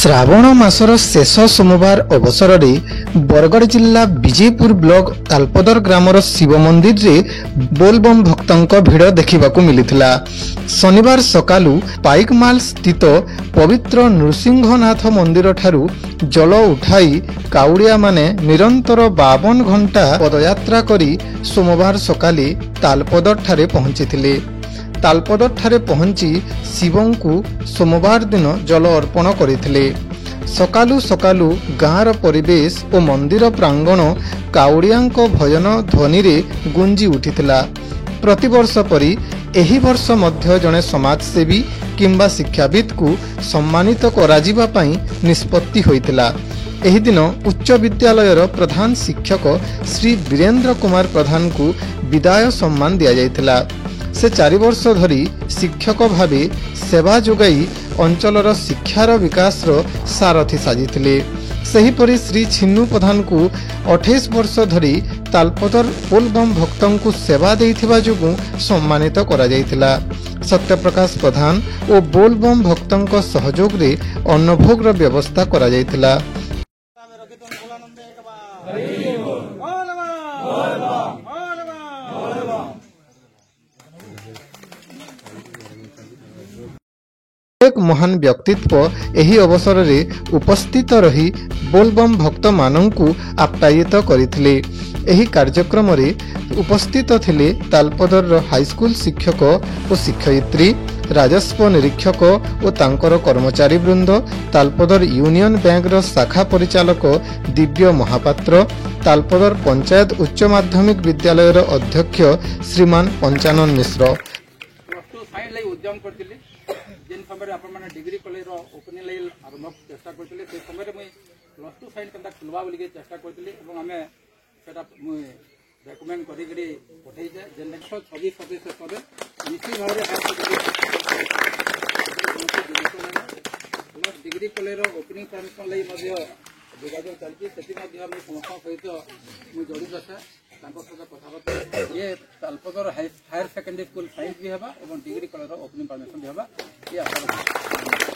श्रावण मासर शेष सोमवार अवसर में बरगढ़ जिला विजयपुर ब्लॉक तालपदर ग्रामर शिव मंदिर रे बोलबम भक्तों भिड़ देखा मिलता। शनिवार सकालू पाइकमाल स्थित पवित्र नृसिंहनाथ मंदिर ठारू जल उठाई काउड़िया माने निरंतर 52 घंटा पदयात्रा करी सोमवार सकाले तालपदर ठारे पहुंची। तालपदर ठारे पहुंची शिवं को सोमवार दिन जल अर्पण करथिले। सकालू सकालू गाँर परिवेश और मंदिर प्रांगण काउड़ियांक भजन ध्वनि रे गुंजी उठिथिला। प्रतिवर्ष परी एही वर्ष मध्य जने समाजसेवी किंबा शिक्षाविद को सम्मानित कराजिबा पई निष्पत्ति होइतिला। एही दिन उच्च विद्यालयर प्रधान शिक्षक श्री वीरेंद्र कुमार प्रधान को विदाय सम्मान दिया जायतिला। से 4 वर्ष धरी शिक्षक भावे सेवा जोगाई अंचलर शिक्षार विकास सारथी साजिथिले। सेहीपरि श्री छिन्नू प्रधान को 28 वर्ष धरी तालपदर बोलबम भक्तों को सेवा देइथिबा जोगु सम्मानित करा जायतिला। सत्यप्रकाश प्रधान और बोलबम भक्तों सहयोग रे अन्नभोग व्यवस्था करा जायतिला। एक महान व्यक्तित्व एही अवसर रे उपस्थित रही बोलबम भक्त मानंकु आप्यायित करिथिले। एही कार्यक्रम रे उपस्थित थिले तालपदर हाईस्कूल शिक्षक और शिक्षयित्री, राजस्व निरीक्षक और तांकर कर्मचारी वृंद, तालपदर यूनियन बैंक रो शाखा परिचालक दिव्य महापात्र, तालपदर पंचायत उच्च माध्यमिक विद्यालय रो अध्यक्ष श्रीमान पंचानन मिश्र। जिन समय आपण डिग्री कॉलेज ओपनिंग लगे आरंभ चेष्टा करते से समय मुझे +2 फाइन के खुलवा बोल चेष्टा करी रेकमेंड कर पठे जे 126 सदस्य पदे निश्चित भाव डिग्री कॉलेज ओपनिंग परमिशन लगे जोगाजोग चलती समस्त सहित मुझे जड़ित है कथबार्ता ये तालपदर हायर सेकेंडरी स्कूल साइंस भी होगा और डिग्री कॉलेज ओपनिंग परमिशन भी होगा ये आशा।